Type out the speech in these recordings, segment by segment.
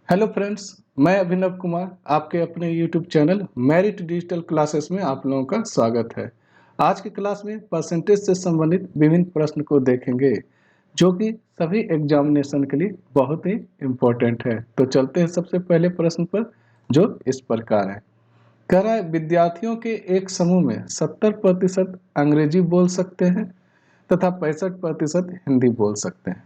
Hello friends, मैं अभिनव कुमार आपके अपने YouTube channel merit digital classes में आप लोगों का स्वागत है। आज की क्लास में परसेंटेज से संबंधित विभिन्न प्रश्न को देखेंगे जो कि सभी एग्जामिनेशन के लिए बहुत ही इम्पोर्टेंट है। तो चलते हैं सबसे पहले प्रश्न पर, जो इस प्रकार है। कह रहा है विद्यार्थियों के एक समूह में 70% अंग्रेजी बोल सकते हैं तथा 65% हिंदी बोल सकते हैं।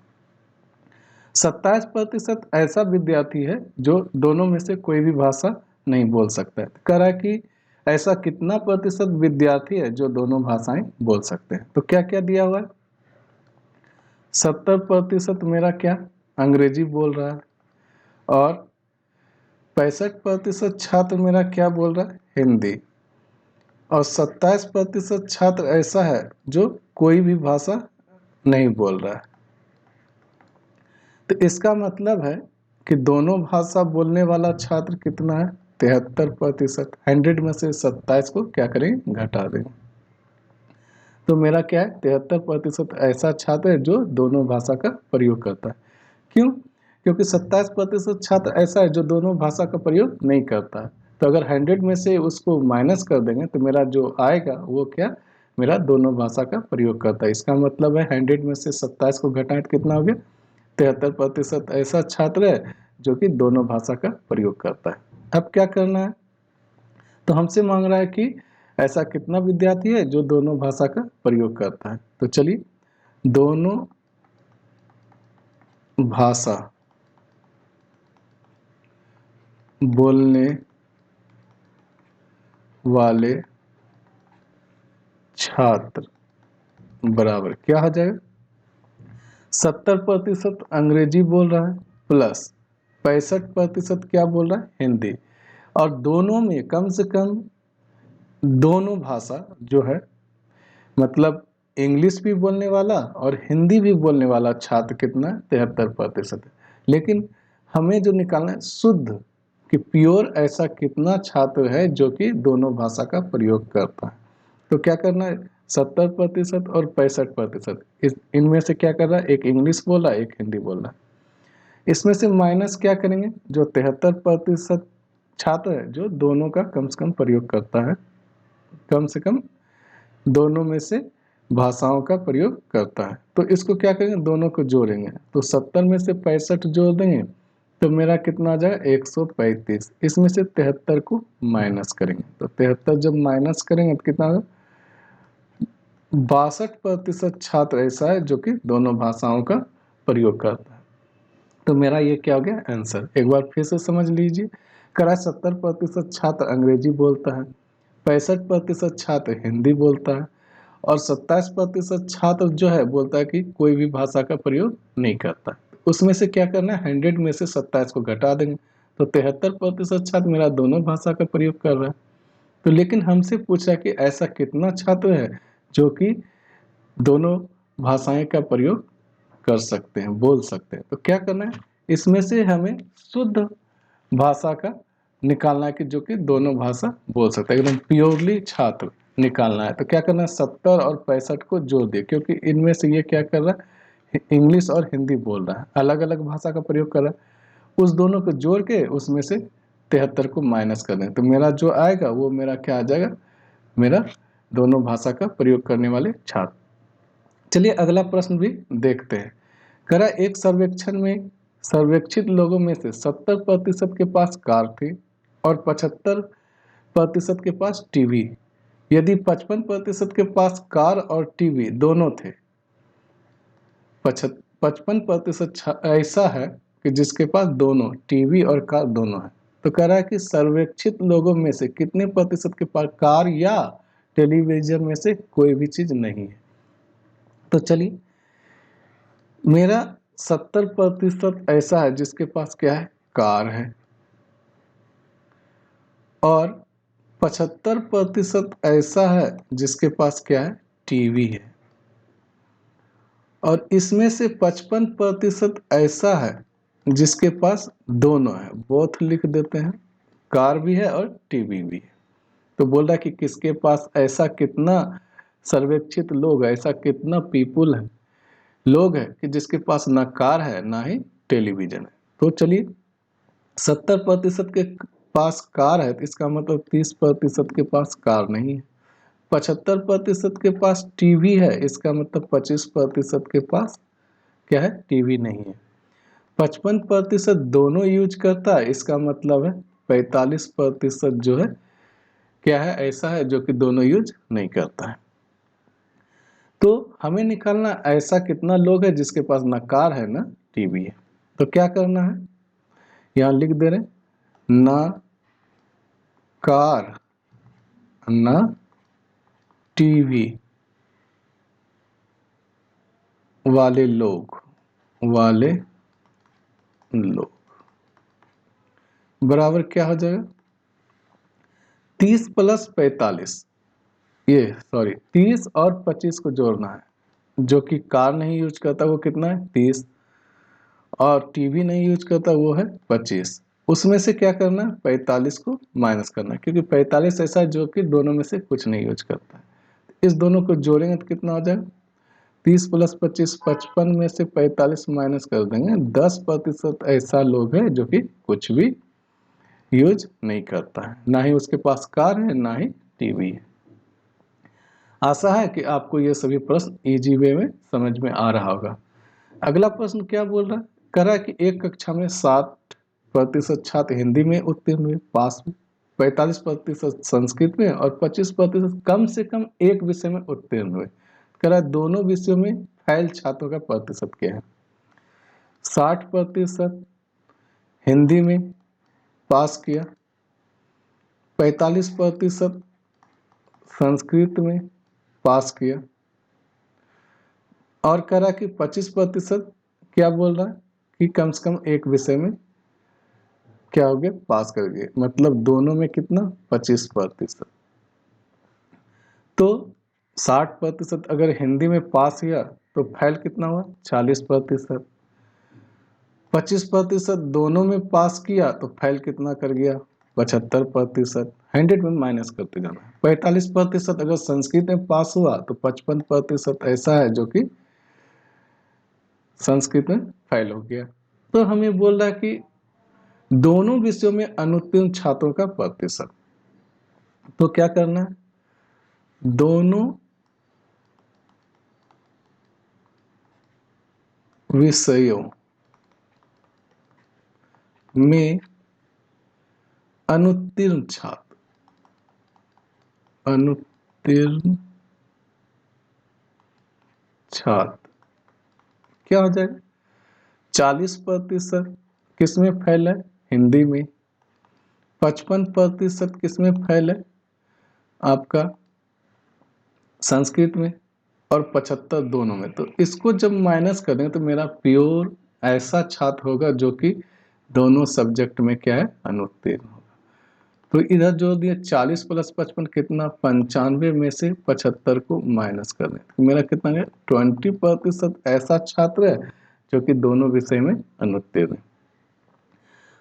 27% ऐसा विद्यार्थी है जो दोनों में से कोई भी भाषा नहीं बोल सकता है। कह रहा है कि ऐसा कितना प्रतिशत विद्यार्थी है जो दोनों भाषाएं बोल सकते हैं। तो क्या क्या दिया हुआ है? 70% मेरा क्या अंग्रेजी बोल रहा है और 65% छात्र मेरा क्या बोल रहा है? हिंदी। और 27% छात्र ऐसा है जो कोई भी भाषा नहीं बोल रहा है। तो इसका मतलब है कि दोनों भाषा बोलने वाला छात्र कितना है? 73%। 100 में से 27 को क्या करेंगे? घटा देंगे। तो मेरा क्या है? 73% ऐसा छात्र है जो दोनों भाषा का प्रयोग करता है। क्यों? क्योंकि 27% छात्र ऐसा है जो दोनों भाषा का प्रयोग नहीं करता है। तो अगर 100 में से उसको माइनस कर देंगे तो मेरा जो आएगा वो क्या? मेरा दोनों भाषा का प्रयोग करता है। इसका मतलब है 100 में से 27 को घटाएं तो कितना हो गया? 73% ऐसा छात्र है जो कि दोनों भाषा का प्रयोग करता है। अब क्या करना है? तो हमसे मांग रहा है कि ऐसा कितना विद्यार्थी है जो दोनों भाषा का प्रयोग करता है। तो चलिए, दोनों भाषा बोलने वाले छात्र बराबर क्या हो जाएगा? 70% अंग्रेजी बोल रहा है प्लस 65% क्या बोल रहा है? हिंदी। और दोनों में कम से कम दोनों भाषा जो है, मतलब इंग्लिश भी बोलने वाला और हिंदी भी बोलने वाला छात्र कितना? 73%। लेकिन हमें जो निकालना है शुद्ध कि प्योर ऐसा कितना छात्र है जो कि दोनों भाषा का प्रयोग करता है। तो क्या करना है? 70% और 65%, इनमें से क्या कर रहा है? एक इंग्लिश बोल रहा है, एक हिंदी बोल रहा है। इसमें से माइनस क्या करेंगे? जो 73% छात्र है जो दोनों का कम से कम प्रयोग करता है, कम से कम दोनों में से भाषाओं का प्रयोग करता है। तो इसको क्या करेंगे? दोनों को जोड़ेंगे। तो 70 में से 65 जोड़ देंगे तो मेरा कितना आ जाएगा? 135। इसमें से 73 को माइनस करेंगे तो 73 जब माइनस करेंगे तो कितना होगा? 62% छात्र ऐसा है जो कि दोनों भाषाओं का प्रयोग करता है। तो मेरा ये क्या हो गया? आंसर। एक बार फिर से समझ लीजिए। करा 70% छात्र अंग्रेजी बोलता है, 65% छात्र हिंदी बोलता है और 27% छात्र जो है बोलता है कि कोई भी भाषा का प्रयोग नहीं करता। उसमें से क्या करना है? 100 में से 27 को घटा देंगे तो 73% छात्र मेरा दोनों भाषा का प्रयोग कर रहा है। तो लेकिन हमसे पूछा कि ऐसा कितना छात्र है जो कि दोनों भाषाएं का प्रयोग कर सकते हैं, बोल सकते हैं। तो क्या करना है? इसमें से हमें शुद्ध भाषा का निकालना है कि जो कि दोनों भाषा बोल सकते हैं, एकदम प्योरली छात्र निकालना है। तो क्या करना है? 70 और 65 को जोड़ दिए, क्योंकि इनमें से ये क्या कर रहा है? इंग्लिश और हिंदी बोल रहा है, अलग अलग भाषा का प्रयोग कर रहा है। उस दोनों को जोड़ के उसमें से 73 को माइनस कर दें तो मेरा जो आएगा वो मेरा क्या आ जाएगा? मेरा दोनों भाषा का प्रयोग करने वाले छात्र। चलिए अगला प्रश्न भी देखते हैं। करा एक सर्वेक्षण में सर्वेक्षित लोगों में से 70% के पास कार थी और 75% के पास टीवी। यदि 55% के पास कार और टीवी दोनों थे, 55% ऐसा है कि जिसके पास दोनों टीवी और कार दोनों है। तो कह रहा है कि सर्वेक्षित लोगों में से कितने प्रतिशत के पास कार या टेलीविजन में से कोई भी चीज नहीं है। तो चलिए, मेरा 70% ऐसा है जिसके पास क्या है? कार है और 75% ऐसा है जिसके पास क्या है? टीवी है। और इसमें से 55% ऐसा है जिसके पास दोनों है, बोथ लिख देते हैं, कार भी है और टीवी भी है। तो बोल रहा है कि किसके पास ऐसा कितना सर्वेक्षित लोग है, ऐसा कितना पीपुल है, लोग है कि जिसके पास ना कार है ना ही टेलीविजन है। तो चलिए 70% के पास कार है तो इसका मतलब 30% के पास कार नहीं है। 75% के पास टीवी है, इसका मतलब 25% के पास क्या है, टीवी नहीं है। 55% दोनों यूज करता है, इसका मतलब है 45% जो है क्या है, ऐसा है जो कि दोनों यूज नहीं करता है। तो हमें निकालना ऐसा कितना लोग है जिसके पास ना कार है ना टीवी है। तो क्या करना है, यहाँ लिख दे रहे ना कार ना टीवी वाले लोग बराबर क्या हो जाएगा, 30 + 45, ये सॉरी 30 और 25 को जोड़ना है। जो कि कार नहीं यूज करता वो कितना है 30, और टीवी नहीं यूज करता वो है 25। उसमें से क्या करना है, 45 को माइनस करना है, क्योंकि 45 ऐसा है जो कि दोनों में से कुछ नहीं यूज करता है। इस दोनों को जोड़ेंगे तो कितना हो जाएगा, 30 + 25 55 में से 45 माइनस कर देंगे, 10% ऐसा लोग है जो कि कुछ भी यूज नहीं करता है, ना ही उसके पास कार है ना ही टीवी है। आशा है कि आपको ये सभी प्रश्न इजी वे में समझ में आ रहा होगा। अगला प्रश्न क्या बोल रहा है, कह रहा है कि एक कक्षा में 60% छात्र हिंदी में उत्तीर्ण हुए पास में, 45% संस्कृत में और 25% कम से कम एक विषय में उत्तीर्ण हुए। कह रहा है दोनों विषयों में फेल छात्रों का प्रतिशत क्या है। 60% हिंदी में पास किया, 45% संस्कृत में पास किया, और कह रहा कि 25% क्या बोल रहा है कि कम से कम एक विषय में क्या हो गया, पास कर गए, मतलब दोनों में कितना 25%। तो 60% अगर हिंदी में पास किया तो फेल कितना हुआ 40%। 25% दोनों में पास किया तो फेल कितना कर गया 75%। 100 में माइनस करते जाना है। 45% अगर संस्कृत में पास हुआ तो 55% ऐसा है जो कि संस्कृत में फेल हो गया। तो हमें बोल रहा है कि दोनों विषयों में अनुत्तीर्ण छात्रों का प्रतिशत। तो क्या करना है, दोनों विषयों में अनुत्तीर्ण छात्र क्या हो जाएगा, 40% किसमें फेल है, हिंदी में। 55% किसमें फेल है, आपका संस्कृत में। और 75 दोनों में। तो इसको जब माइनस करें तो मेरा प्योर ऐसा छात्र होगा जो कि दोनों सब्जेक्ट में क्या है, अनुत्तीर्ण होगा। तो इधर जोड़ दिया 40 + 55 कितना, 95 में से 75 को माइनस कर दें तो मेरा कितना है, 20% ऐसा छात्र है जो कि दोनों विषय में अनुत्तीर्ण है।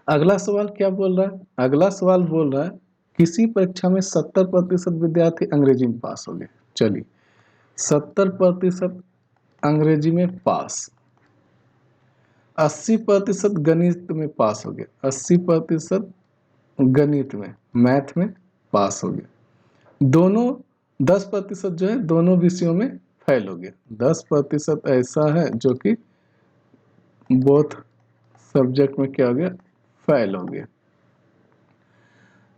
अगला सवाल क्या बोल रहा है, अगला सवाल बोल रहा है किसी परीक्षा में 70% विद्यार्थी अंग्रेजी में पास हो गए। चलिए 70% अंग्रेजी में पास, 80% गणित में पास हो गए, 80% गणित में मैथ में पास हो गए। दोनों 10% जो है दोनों विषयों में फेल हो गया। 10% ऐसा है जो कि बोथ सब्जेक्ट में क्या हो गया, फेल हो गया।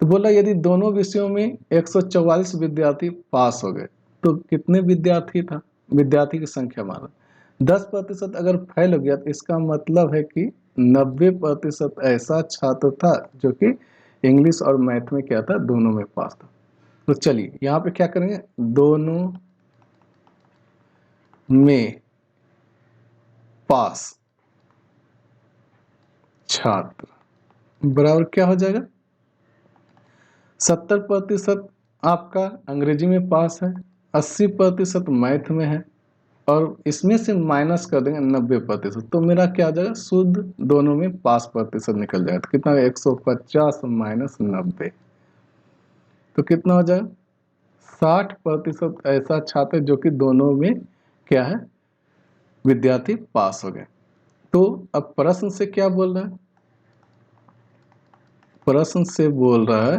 तो बोला यदि दोनों विषयों में 144 विद्यार्थी पास हो गए तो कितने विद्यार्थी की संख्या माना। 10% अगर फेल हो गया तो इसका मतलब है कि 90% ऐसा छात्र था जो कि इंग्लिश और मैथ में क्या था, दोनों में पास था। तो चलिए यहाँ पे क्या करेंगे, दोनों में पास छात्र बराबर क्या हो जाएगा, 70% आपका अंग्रेजी में पास है, 80% मैथ में है, और इसमें से माइनस कर देंगे 90%। तो मेरा क्या आ जाएगा, शुद्ध दोनों में पास प्रतिशत निकल जाएगा। तो कितना 150 - 90, तो कितना हो जाएगा 60% ऐसा छात्र जो कि दोनों में क्या है, विद्यार्थी पास हो गए। तो अब प्रश्न से क्या बोल रहा है, प्रश्न से बोल रहा है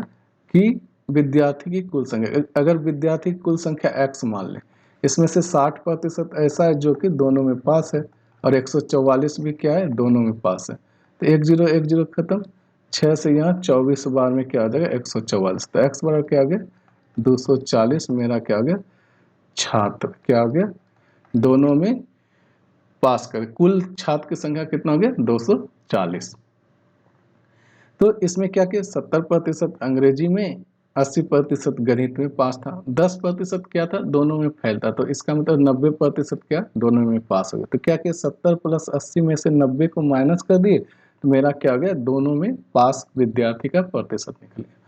कि विद्यार्थी की कुल संख्या, अगर विद्यार्थी की कुल संख्या x मान लें, इसमें से 60% ऐसा है जो कि दोनों में पास है और 144 भी क्या है, दोनों में पास है। तो 1 0 खत्म, 6 से यहाँ 24 बार में क्या आ जाएगा, 144। तो x बराबर क्या आ गया, 240 मेरा क्या आ गया, छात्र क्या आ गया, दोनों में पास कर। कुल छात्र की संख्या कितना हो गया, 240। तो इसमें क्या किया, 70% अंग्रेजी में, 80% गणित में पास था, 10% क्या था, दोनों में फेल था। तो इसका मतलब 90% क्या, दोनों में पास हो गया। तो क्या किया, 70 + 80 में से 90 को माइनस कर दिए, तो मेरा क्या हो गया, दोनों में पास विद्यार्थी का प्रतिशत निकल गया।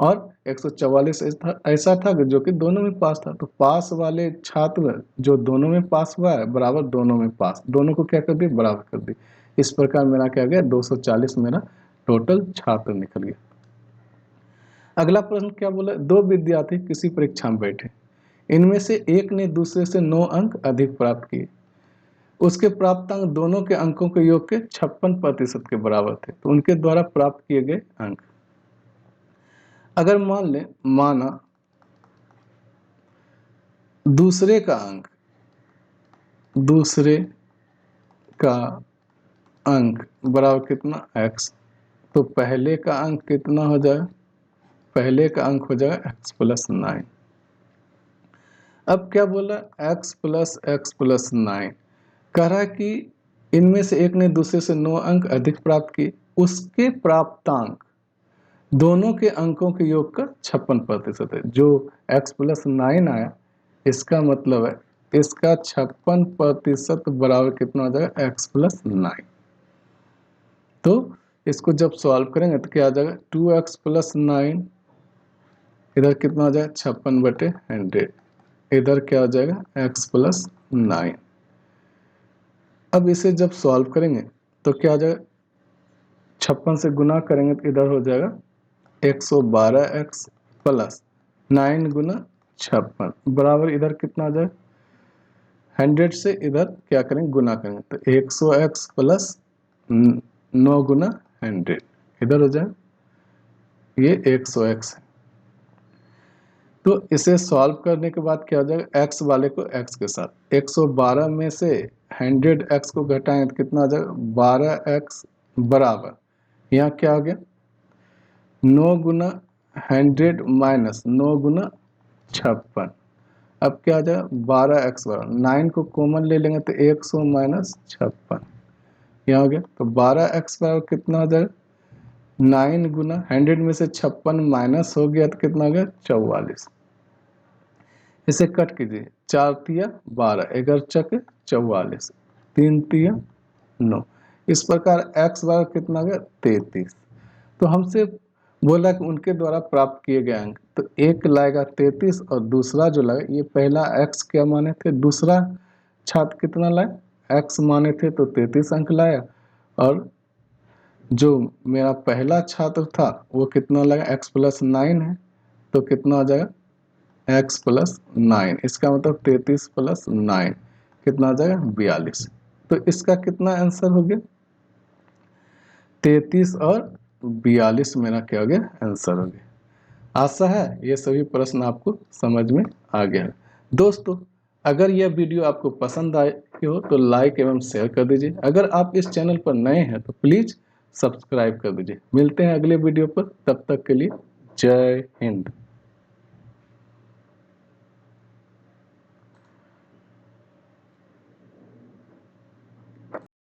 और 144 ऐसा था जो कि दोनों में पास था। तो पास वाले छात्र जो दोनों में पास हुआ है बराबर दोनों में पास, दोनों को क्या कर दिए, बराबर कर दिए। इस प्रकार मेरा क्या गया, 240 मेरा टोटल छात्र निकल गया। अगला प्रश्न क्या बोला, दो विद्यार्थी किसी परीक्षा में बैठे, इनमें से एक ने दूसरे से 9 अंक अधिक प्राप्त किए, उसके प्राप्त अंक दोनों के अंकों के योग के 56% के बराबर थे। तो उनके द्वारा प्राप्त किए गए अंक, अगर मान लें, माना दूसरे का अंक बराबर कितना, x, तो पहले का अंक कितना हो जाएगा, पहले का अंक हो जाएगा x + 9। अब क्या बोला, x + 9 कह रहा है कि इनमें से एक ने दूसरे से 9 अंक अधिक प्राप्त किए, उसके प्राप्तांक दोनों के अंकों के योग का 56% है। जो x + 9 आया, इसका मतलब है इसका 56% बराबर कितना हो जाएगा, x + 9। तो इसको जब सॉल्व करेंगे तो क्या आ जाएगा, 2x + 9, इधर कितना हो जाएगा, 56/100, इधर क्या हो जाएगा, x + 9। अब इसे जब सॉल्व करेंगे तो क्या हो जाएगा, 56 से गुना करेंगे तो इधर हो जाएगा 112x + 9 × 56 बराबर, इधर कितना आ जाएगा, 100 से इधर क्या करेंगे, गुना करेंगे तो 100x + 9 × 100, इधर हो जाए ये 100x है। तो इसे सॉल्व करने के बाद क्या हो जाएगा, x वाले को x के साथ, 112 में से 100x को घटाएं तो कितना आ जाएगा, 12x बराबर, यहाँ क्या हो गया, 9 × 100 माइनस 9 × 56। अब क्या आ जाएगा, 12x बराबर, 9 को कॉमन ले लेंगे तो 100 - 56, यहाँ हो गया। तो 12x बराबर कितना हो जाएगा, 9 × 100 में से 56 माइनस हो गया तो कितना हो गया, 44। इसे कट कीजिए, 4 तिया 12, 11 चक 44, 3 तिया 9। इस प्रकार x बराबर कितना हो गया, 33। तो हमसे बोला कि उनके द्वारा प्राप्त किए गए अंक, तो एक लाएगा 33 और दूसरा जो लाएगा, ये पहला x क्या माने थे, दूसरा छात्र कितना लाया, x माने थे तो 33 अंक लाया, और जो मेरा पहला छात्र था वो कितना लगा, x + 9 है, तो कितना हो जाएगा, x + 9, इसका मतलब 33 + 9 कितना आ जाएगा, 42। तो इसका कितना आंसर हो गया, 33 और 42 मेरा क्या हो गया, आंसर हो गया। आशा है ये सभी प्रश्न आपको समझ में आ गया है। दोस्तों, अगर यह वीडियो आपको पसंद आए हो तो लाइक एवं शेयर कर दीजिए। अगर आप इस चैनल पर नए हैं तो प्लीज़ सब्सक्राइब कर दीजिए। मिलते हैं अगले वीडियो पर, तब तक के लिए जय हिंद।